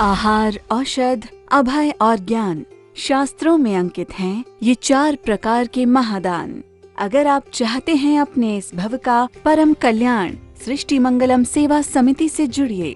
आहार, औषध, अभय और ज्ञान शास्त्रों में अंकित हैं ये 4 प्रकार के महादान। अगर आप चाहते हैं अपने इस भव का परम कल्याण, सृष्टि मंगलम सेवा समिति से जुड़िए।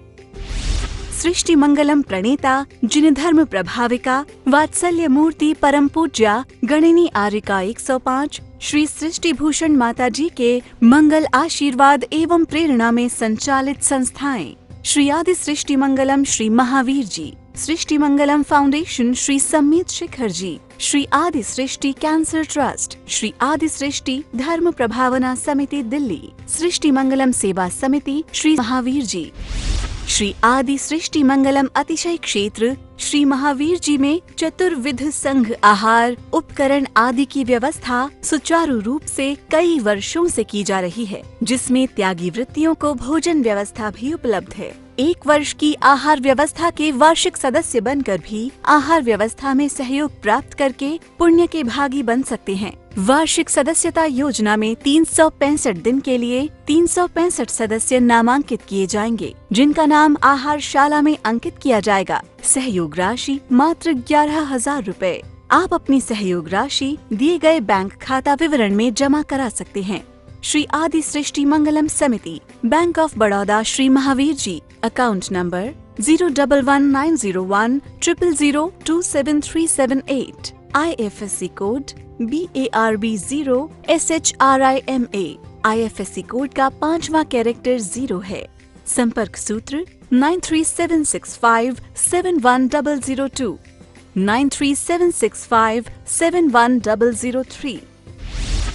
सृष्टि मंगलम प्रणेता जिन धर्म प्रभाविका वात्सल्य मूर्ति परम पूज्या गणिनी आर्यिका 105 श्री सृष्टि भूषण माता जी के मंगल आशीर्वाद एवं प्रेरणा में संचालित संस्थाएं श्री आदि सृष्टि मंगलम श्री महावीर जी, सृष्टि मंगलम फाउंडेशन श्री सम्मीत शिखर जी, श्री आदि सृष्टि कैंसर ट्रस्ट, श्री आदि सृष्टि धर्म प्रभावना समिति दिल्ली, सृष्टि मंगलम सेवा समिति श्री महावीर जी, श्री आदि सृष्टि मंगलम अतिशय क्षेत्र श्री महावीर जी में चतुर्विध संघ आहार उपकरण आदि की व्यवस्था सुचारू रूप से कई वर्षों से की जा रही है, जिसमें त्यागी वृत्तियों को भोजन व्यवस्था भी उपलब्ध है। 1 वर्ष की आहार व्यवस्था के वार्षिक सदस्य बनकर भी आहार व्यवस्था में सहयोग प्राप्त करके पुण्य के भागी बन सकते हैं। वार्षिक सदस्यता योजना में 365 दिन के लिए 365 सदस्य नामांकित किए जाएंगे, जिनका नाम आहारशाला में अंकित किया जाएगा। सहयोग राशि मात्र 11,000 रुपए। आप अपनी सहयोग राशि दिए गए बैंक खाता विवरण में जमा करा सकते हैं। श्री आदि Srishti Mangalam Samiti, bank of Baroda, Shri Mahavir ji, account number 011901 000 27378, IFSC code BARB0 SHRIMA, IFSC code का 5वां कैरेक्टर 0 है। संपर्क सूत्र 9376571002, 9376571003।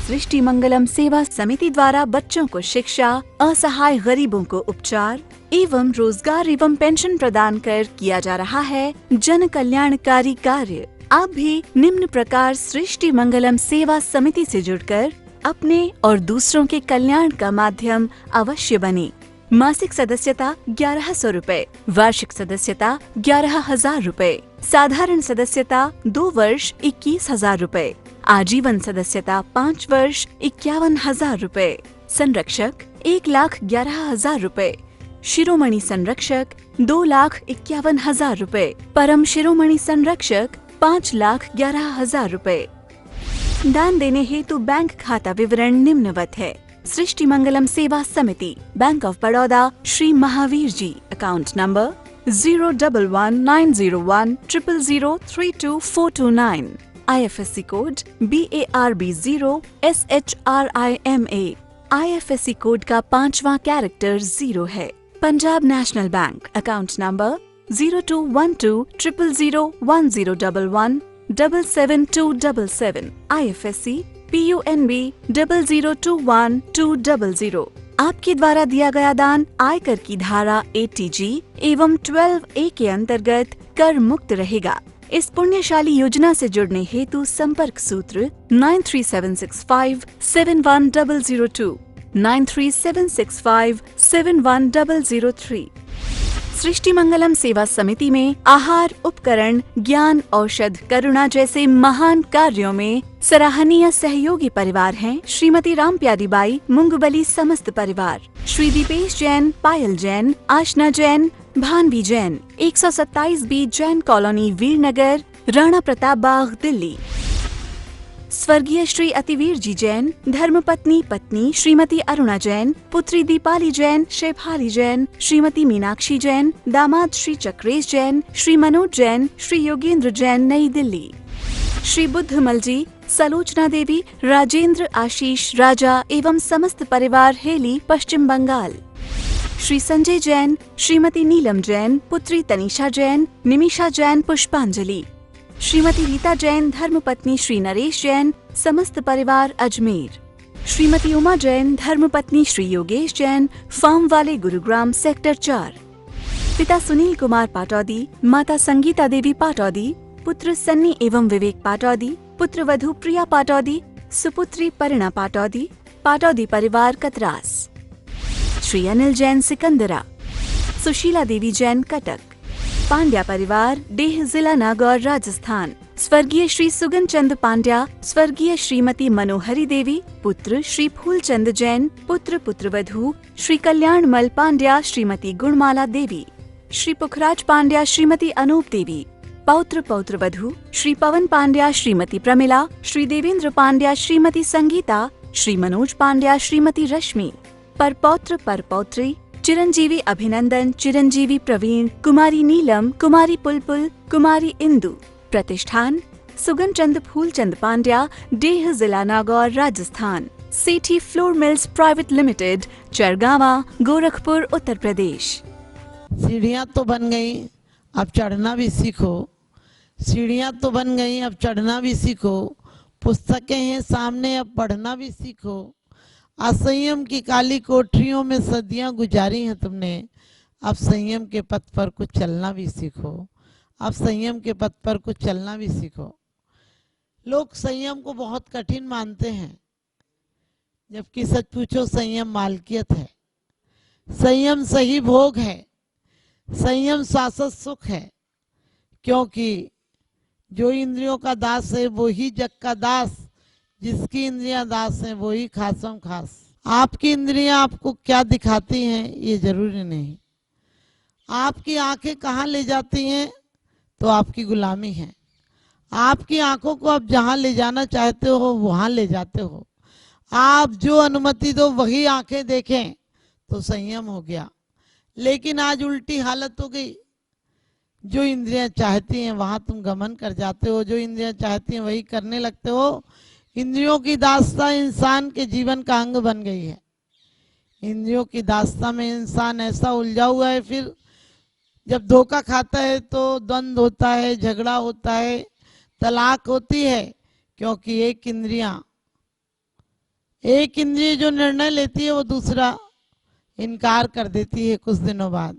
सृष्टि मंगलम सेवा समिति द्वारा बच्चों को शिक्षा, असहाय गरीबों को उपचार एवं रोजगार एवं पेंशन प्रदान कर किया जा रहा है जन कल्याणकारी कार्य। आप भी निम्न प्रकार सृष्टि मंगलम सेवा समिति से जुड़कर अपने और दूसरों के कल्याण का माध्यम अवश्य बने। मासिक सदस्यता 1100 रुपए, वार्षिक सदस्यता 11,000 रुपए, साधारण सदस्यता 2 वर्ष 21,000 रुपए, आजीवन सदस्यता 5 वर्ष 51,000 रुपए, संरक्षक 1,11,000 रुपए, शिरोमणि संरक्षक 2,51,000 रुपए, परम शिरोमणि संरक्षक 5,11,000 रुपए। दान देने हेतु बैंक खाता विवरण निम्नवत है। सृष्टि Mangalam Seva Samiti, bank of Baroda, Shri Mahavir ji, account number 011901 000 32429, IFSC code BARB0 SHRIMA, IFSC code का 5वां कैरेक्टर 0 है। Punjab national bank, account number 0212 000 1011 77277, IFSC PUNB 0021200। आपके द्वारा दिया गया दान आयकर की धारा 80G एवं 12A के अंतर्गत कर मुक्त रहेगा। इस पुण्यशाली योजना से जुड़ने हेतु संपर्क सूत्र 9376571002, 9376571003। सृष्टि मंगलम सेवा समिति में आहार, उपकरण, ज्ञान, औषध, करुणा जैसे महान कार्यों में सराहनीय सहयोगी परिवार हैं श्रीमती राम प्यारी बाई मुंगबली समस्त परिवार, श्री दीपेश जैन, पायल जैन, आशना जैन, भानवी जैन, 127B जैन कॉलोनी, वीरनगर, राणा प्रताप बाग, दिल्ली। स्वर्गीय श्री अतिवीर जी जैन, धर्मपत्नी पत्नी श्रीमती अरुणा जैन, पुत्री दीपाली जैन, शेफाली जैन, श्रीमती मीनाक्षी जैन, दामाद श्री चक्रेश जैन, श्री मनोज जैन, श्री योगेंद्र जैन, नई दिल्ली। श्री बुद्धमल जी, सलोचना देवी, राजेंद्र, आशीष, राजा एवं समस्त परिवार, हेली, पश्चिम बंगाल। श्री संजय जैन, श्रीमती नीलम जैन, पुत्री तनिषा जैन, निमिषा जैन, पुष्पांजलि। श्रीमती रीता जैन, धर्मपत्नी श्री नरेश जैन, समस्त परिवार, अजमेर। श्रीमती उमा जैन, धर्मपत्नी श्री योगेश जैन, फार्म वाले, गुरुग्राम, सेक्टर 4। पिता सुनील कुमार पाटौदी, माता संगीता देवी पाटौदी, पुत्र सन्नी एवं विवेक पाटौदी, पुत्र वधू प्रिया पाटौदी, सुपुत्री परिणा पाटौदी, पाटौदी परिवार, कतरास। श्री अनिल जैन, सिकंदरा। सुशीला देवी जैन, कटक। पांड्या परिवार, डेह, जिला नागौर, राजस्थान। स्वर्गीय श्री सुगन चंद पांड्या, स्वर्गीय श्रीमती मनोहरी देवी, पुत्र श्री फूलचंद जैन, पुत्र पुत्रवधू श्री कल्याण मल पांड्या, श्रीमती गुणमाला देवी। श्री पुखराज पांड्या श्रीमती अनूप देवी, पौत्र पौत्र वधू श्री पवन पांड्या श्रीमती प्रमिला, श्री देवेंद्र पांड्या श्रीमती संगीता, श्री मनोज पांड्या श्रीमती रश्मि, परपौत्र परपौत्री चिरंजीवी अभिनंदन, चिरंजीवी प्रवीण, कुमारी नीलम, कुमारी पुलपुल, कुमारी इंदु। प्रतिष्ठान सुगन चंद फूलचंद पांड्या, डेह, जिला Nagaur, Rajasthan. Sethi flour mills private limited, Chargawa, Gorakhpur, Uttar Pradesh. सीढ़ियाँ तो बन गई, अब चढ़ना भी सीखो। सीढ़ियाँ तो बन गई, अब चढ़ना भी सीखो। पुस्तकें हैं सामने, अब पढ़ना भी सीखो। असंयम की काली कोठरियों में सदियां गुजारी हैं तुमने, अब संयम के पथ पर कुछ चलना भी सीखो। अब संयम के पथ पर कुछ चलना भी सीखो। लोग संयम को बहुत कठिन मानते हैं, जबकि सच पूछो संयम मालकियत है। संयम सही भोग है, संयम शाश्वत सुख है। क्योंकि जो इंद्रियों का दास है वो ही जग का दास, जिसकी इंद्रियां दास हैं वो ही खासम खास। आपकी इंद्रियां आपको क्या दिखाती हैं ये जरूरी नहीं। आपकी आंखें कहाँ ले जाती हैं तो आपकी गुलामी है। आपकी आंखों को आप जहां ले जाना चाहते हो वहां ले जाते हो। आप जो अनुमति दो वही आंखें देखें तो संयम हो गया। लेकिन आज उल्टी हालत हो गई, जो इंद्रियां चाहती हैं वहां तुम गमन कर जाते हो, जो इंद्रियां चाहती हैं वही करने लगते हो। इंद्रियों की दास्ता इंसान के जीवन का अंग बन गई है। इंद्रियों की दास्ता में इंसान ऐसा उलझा हुआ है, फिर जब धोखा खाता है तो द्वंद्व होता है, झगड़ा होता है, तलाक होती है। क्योंकि एक इंद्रिय जो निर्णय लेती है वो दूसरा इनकार कर देती है कुछ दिनों बाद।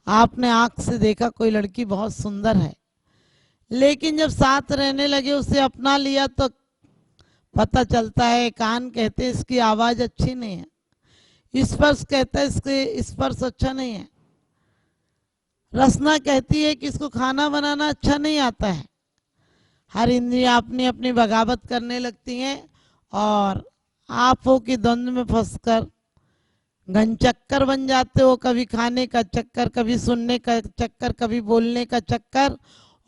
आपने आंख से देखा कोई लड़की बहुत सुंदर है, लेकिन जब साथ रहने लगे, उसे अपना लिया तो पता चलता है, कान कहते हैं इसकी आवाज अच्छी नहीं है, स्पर्श कहता है इसके स्पर्श अच्छा नहीं है, रसना कहती है कि इसको खाना बनाना अच्छा नहीं आता है। हर इंद्रियां अपनी अपनी बगावत करने लगती हैं और आप हो कि द्वंद्व में फंसकर घनचक्कर बन जाते हो। कभी खाने का चक्कर, कभी सुनने का चक्कर, कभी बोलने का चक्कर,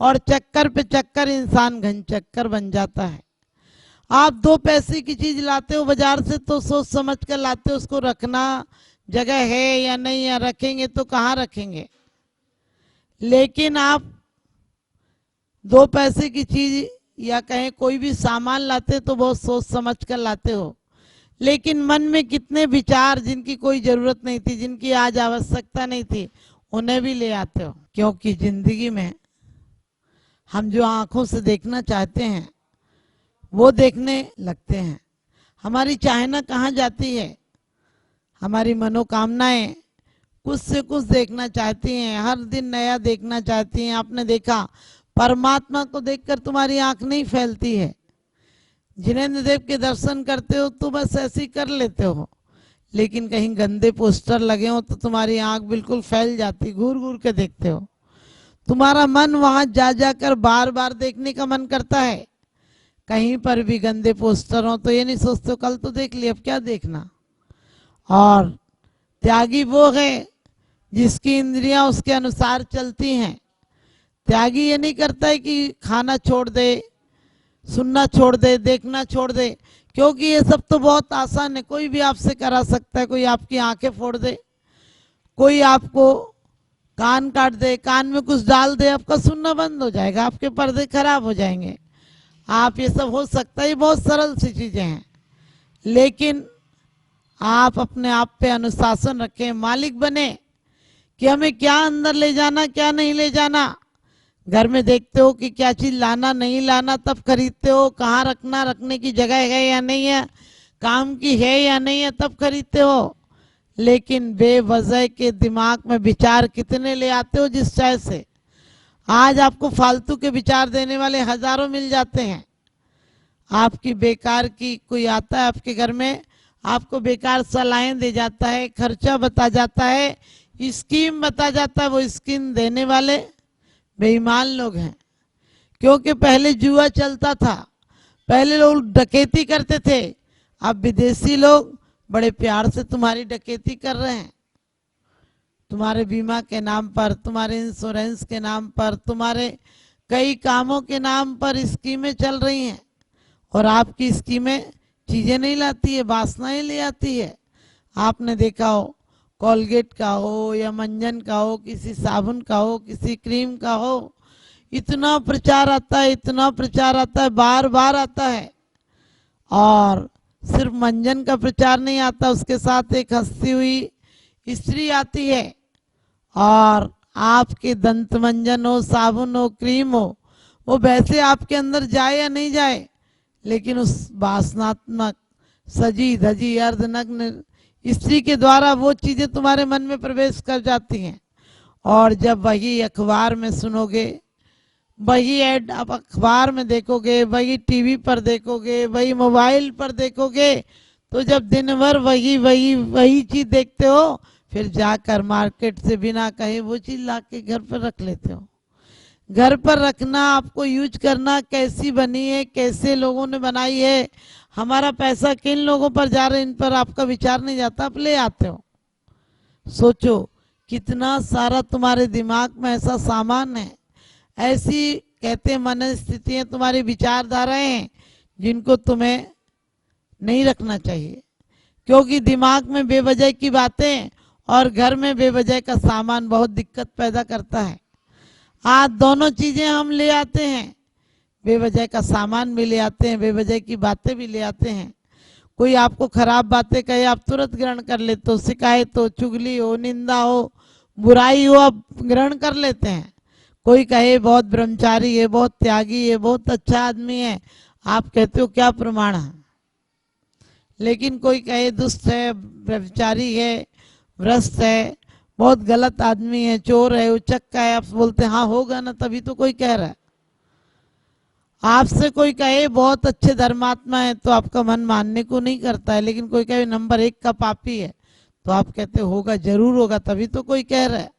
और चक्कर पे चक्कर इंसान घनचक्कर बन जाता है। आप 2 पैसे की चीज लाते हो बाजार से तो सोच समझ कर लाते हो, उसको रखना जगह है या नहीं, या रखेंगे तो कहाँ रखेंगे। लेकिन आप 2 पैसे की चीज या कहें कोई भी सामान लाते तो बहुत सोच समझ कर लाते हो। लेकिन मन में कितने विचार जिनकी कोई जरूरत नहीं थी, जिनकी आज आवश्यकता नहीं थी, उन्हें भी ले आते हो। क्योंकि जिंदगी में हम जो आंखों से देखना चाहते हैं वो देखने लगते हैं। हमारी चाहना कहाँ जाती है, हमारी मनोकामनाएं कुछ से कुछ देखना चाहती हैं, हर दिन नया देखना चाहती हैं। आपने देखा परमात्मा को देखकर तुम्हारी आंख नहीं फैलती है। जिनेंद्र देव के दर्शन करते हो तो बस ऐसे ही कर लेते हो, लेकिन कहीं गंदे पोस्टर लगे हो तो तुम्हारी आंख बिल्कुल फैल जाती, घूर घूर के देखते हो। तुम्हारा मन वहां जा जाकर बार बार देखने का मन करता है। कहीं पर भी गंदे पोस्टर हो तो ये नहीं सोचते हो कल तो देख लिया, अब क्या देखना। और त्यागी वो है जिसकी इंद्रियां उसके अनुसार चलती हैं। त्यागी ये नहीं करता है कि खाना छोड़ दे, सुनना छोड़ दे, देखना छोड़ दे, क्योंकि ये सब तो बहुत आसान है, कोई भी आपसे करा सकता है। कोई आपकी आंखें फोड़ दे, कोई आपको कान काट दे, कान में कुछ डाल दे, आपका सुनना बंद हो जाएगा, आपके पर्दे खराब हो जाएंगे। आप ये सब हो सकता है, ये बहुत सरल सी चीजें हैं। लेकिन आप अपने आप पे अनुशासन रखें, मालिक बने कि हमें क्या अंदर ले जाना, क्या नहीं ले जाना। घर में देखते हो कि क्या चीज लाना नहीं लाना, तब खरीदते हो। कहाँ रखना, रखने की जगह है या नहीं है, काम की है या नहीं है, तब खरीदते हो। लेकिन बेवजह के दिमाग में विचार कितने ले आते हो जिस चाय से। आज आपको फालतू के विचार देने वाले हजारों मिल जाते हैं। आपकी बेकार की कोई आता है आपके घर में, आपको बेकार सलाहें दे जाता है, खर्चा बता जाता है, स्कीम बता जाता है। वो स्कीम देने वाले बेईमान लोग हैं। क्योंकि पहले जुआ चलता था, पहले लोग डकैती करते थे, अब विदेशी लोग बड़े प्यार से तुम्हारी डकैती कर रहे हैं। तुम्हारे बीमा के नाम पर, तुम्हारे इंश्योरेंस के नाम पर, तुम्हारे कई कामों के नाम पर स्कीमें चल रही हैं और आपकी स्कीमें चीजें नहीं लाती है, वासनाएं ले आती है। आपने देखा हो कोलगेट का हो या मंजन का हो, किसी साबुन का हो, किसी क्रीम का हो, इतना प्रचार आता है, इतना प्रचार आता है, बार बार आता है। और सिर्फ मंजन का प्रचार नहीं आता, उसके साथ एक हंसती हुई स्त्री आती है और आपके दंत मंजन हो, साबुन हो, क्रीम हो, वो वैसे आपके अंदर जाए या नहीं जाए, लेकिन उस वासनात्मक सजी धजी अर्धनग्न स्त्री के द्वारा वो चीजें तुम्हारे मन में प्रवेश कर जाती हैं। और जब वही अखबार में सुनोगे, वही ऐड आप अखबार में देखोगे, वही टीवी पर देखोगे, वही मोबाइल पर देखोगे, तो जब दिन भर वही वही वही चीज देखते हो, फिर जाकर मार्केट से बिना कहे वो चीज लाके घर पर रख लेते हो। घर पर रखना, आपको यूज करना, कैसी बनी है, कैसे लोगों ने बनाई है, हमारा पैसा किन लोगों पर जा रहा है, इन पर आपका विचार नहीं जाता, आप ले आते हो। सोचो कितना सारा तुम्हारे दिमाग में ऐसा सामान है, ऐसी कहते मन स्थितियां, तुम्हारी विचारधाराएं हैं जिनको तुम्हें नहीं रखना चाहिए, क्योंकि दिमाग में बेवजह की बातें और घर में बेवजह का सामान बहुत दिक्कत पैदा करता है। आज दोनों चीजें हम ले आते हैं, बेवजह का सामान भी ले आते हैं, बेवजह की बातें भी ले आते हैं। कोई आपको खराब बातें कहे, आप तुरंत ग्रहण कर लेते हो, शिकायत हो, चुगली हो, निंदा हो, बुराई हो, आप ग्रहण कर लेते हैं। कोई कहे बहुत ब्रह्मचारी है, बहुत त्यागी है, बहुत अच्छा आदमी है, आप कहते हो क्या प्रमाण है। लेकिन कोई कहे दुष्ट है, ब्रह्मचारी है, भ्रष्ट है, बहुत गलत आदमी है, चोर है, उचक्का है, आप बोलते हाँ होगा ना, तभी तो कोई कह रहा है। आपसे कोई कहे बहुत अच्छे धर्मात्मा है, तो आपका मन मानने को नहीं करता है, लेकिन कोई कहे नंबर 1 का पापी है, तो आप कहते होगा, जरूर होगा, तभी तो कोई कह रहा है।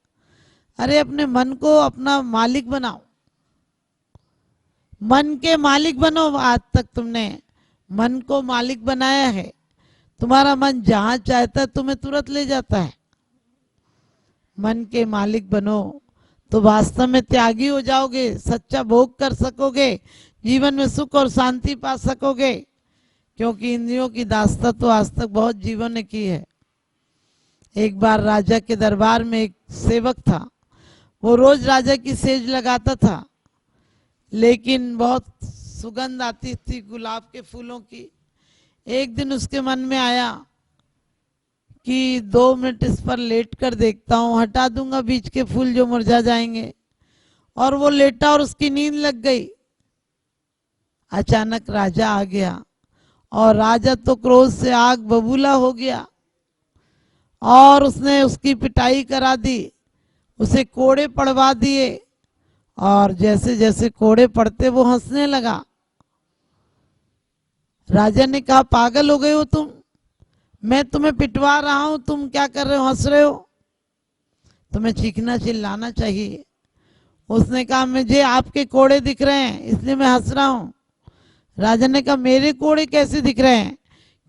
अरे अपने मन को अपना मालिक बनाओ, मन के मालिक बनो। आज तक तुमने मन को मालिक बनाया है, तुम्हारा मन जहां चाहता है तुम्हें तुरंत ले जाता है। मन के मालिक बनो तो वास्तव में त्यागी हो जाओगे, सच्चा भोग कर सकोगे, जीवन में सुख और शांति पा सकोगे, क्योंकि इंद्रियों की दास्ता तो आज तक बहुत जीवन ने की है। एक बार राजा के दरबार में एक सेवक था, वो रोज राजा की सेज लगाता था, लेकिन बहुत सुगंध आती थी गुलाब के फूलों की। एक दिन उसके मन में आया कि 2 मिनट इस पर लेट कर देखता हूँ, हटा दूंगा बीच के फूल जो मुरझा जाएंगे। और वो लेटा और उसकी नींद लग गई। अचानक राजा आ गया और राजा तो क्रोध से आग बबूला हो गया और उसने उसकी पिटाई करा दी, उसे कोड़े पड़वा दिए। और जैसे जैसे कोड़े पड़ते वो हंसने लगा। राजा ने कहा, पागल हो गए हो तुम, मैं तुम्हें पिटवा रहा हूं, तुम क्या कर रहे हो, हंस रहे हो, तुम्हें चीखना चिल्लाना चाहिए। उसने कहा, मुझे आपके कोड़े दिख रहे हैं इसलिए मैं हंस रहा हूं। राजा ने कहा, मेरे कोड़े कैसे दिख रहे हैं?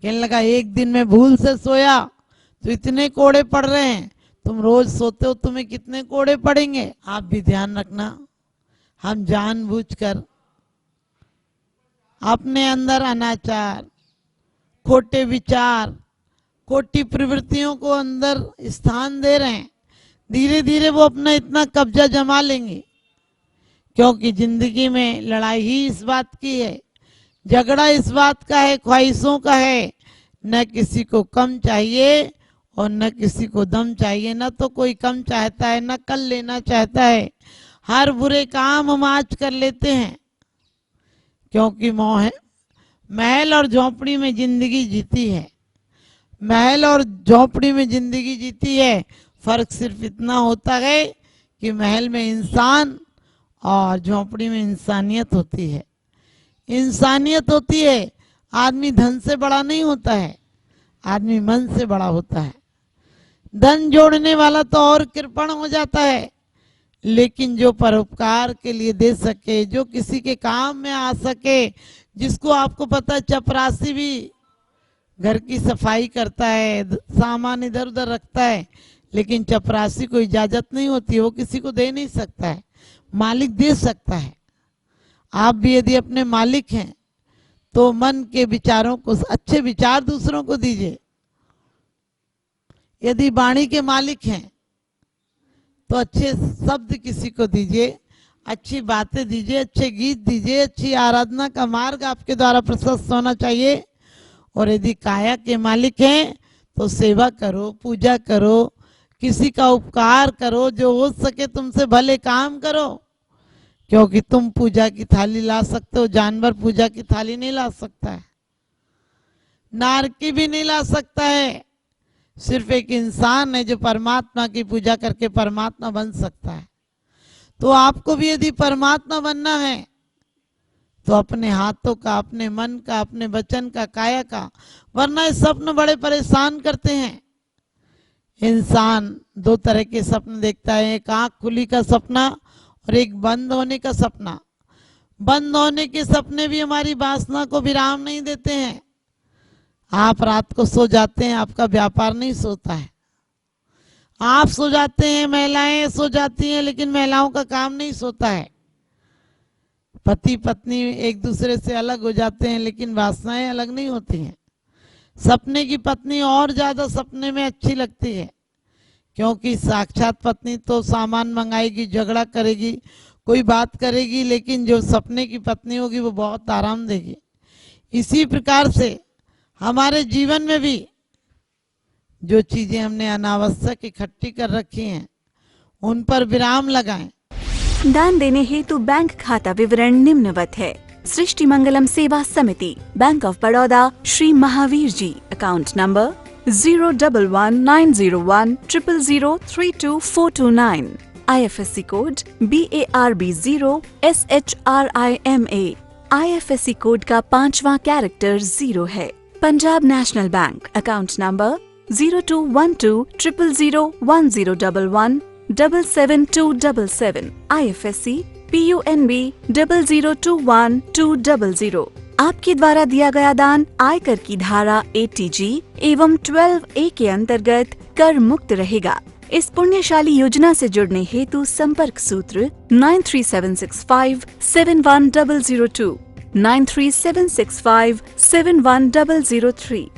कहने लगा, एक दिन मैं भूल से सोया तो इतने कोड़े पड़ रहे हैं, तुम रोज सोते हो, तुम्हें कितने कोड़े पड़ेंगे। आप भी ध्यान रखना, हम जानबूझकर अपने अंदर अनाचार, खोटे विचार, खोटी प्रवृत्तियों को अंदर स्थान दे रहे हैं। धीरे धीरे वो अपना इतना कब्जा जमा लेंगे, क्योंकि जिंदगी में लड़ाई ही इस बात की है, झगड़ा इस बात का है, ख्वाहिशों का है। न किसी को कम चाहिए और न किसी को दम चाहिए, न तो कोई कम चाहता है न कल लेना चाहता है। हर बुरे काम हम आज कर लेते हैं, क्योंकि मोह महल और झोपड़ी में जिंदगी जीती है। महल और झोपड़ी में जिंदगी जीती है, फर्क सिर्फ इतना होता है कि महल में इंसान और झोपड़ी में इंसानियत होती है। इंसानियत होती है, आदमी धन से बड़ा नहीं होता है, आदमी मन से बड़ा होता है। धन जोड़ने वाला तो और कृपण हो जाता है, लेकिन जो परोपकार के लिए दे सके, जो किसी के काम में आ सके, जिसको आपको पता है चपरासी भी घर की सफाई करता है, सामान इधर उधर रखता है, लेकिन चपरासी को इजाजत नहीं होती, वो किसी को दे नहीं सकता है, मालिक दे सकता है। आप भी यदि अपने मालिक हैं तो मन के विचारों को, अच्छे विचार दूसरों को दीजिए। यदि वाणी के मालिक हैं तो अच्छे शब्द किसी को दीजिए, अच्छी बातें दीजिए, अच्छे गीत दीजिए, अच्छी आराधना का मार्ग आपके द्वारा प्रशस्त होना चाहिए। और यदि काया के मालिक हैं तो सेवा करो, पूजा करो, किसी का उपकार करो, जो हो सके तुमसे भले काम करो, क्योंकि तुम पूजा की थाली ला सकते हो, जानवर पूजा की थाली नहीं ला सकता है, नारकी भी नहीं ला सकता है। सिर्फ एक इंसान है जो परमात्मा की पूजा करके परमात्मा बन सकता है। तो आपको भी यदि परमात्मा बनना है तो अपने हाथों का, अपने मन का, अपने वचन का, काया का, वरना ये स्वप्न बड़े परेशान करते हैं। इंसान दो तरह के सपने देखता है, एक आंख खुली का सपना और एक बंद होने का सपना। बंद होने के सपने भी हमारी वासना को विराम नहीं देते हैं। आप रात को सो जाते हैं, आपका व्यापार नहीं सोता है। आप सो जाते हैं, महिलाएं सो जाती हैं, लेकिन महिलाओं का काम नहीं सोता है। पति पत्नी एक दूसरे से अलग हो जाते हैं, लेकिन वासनाएं अलग नहीं होती हैं। सपने की पत्नी और ज्यादा सपने में अच्छी लगती है, क्योंकि साक्षात पत्नी तो सामान मंगाएगी, झगड़ा करेगी, कोई बात करेगी, लेकिन जो सपने की पत्नी होगी वो बहुत आराम देगी। इसी प्रकार से हमारे जीवन में भी जो चीजें हमने अनावश्यक इकट्ठी कर रखी हैं उन पर विराम लगाएं। दान देने हेतु बैंक खाता विवरण निम्नवत है। सृष्टि Mangalam Seva Samiti, bank of Baroda, Shri Mahavir ji, account number 011901000322429, IFSC code BARB0SHRIMA। IFSC code का 5वां कैरेक्टर 0 है। Punjab national bank, account number 0212001011777277, IFSC PUNB 0021200। आपके द्वारा दिया गया दान आयकर की धारा 80G एवं 12A के अंतर्गत कर मुक्त रहेगा। इस पुण्यशाली योजना से जुड़ने हेतु संपर्क सूत्र 9376571002, 9376571003।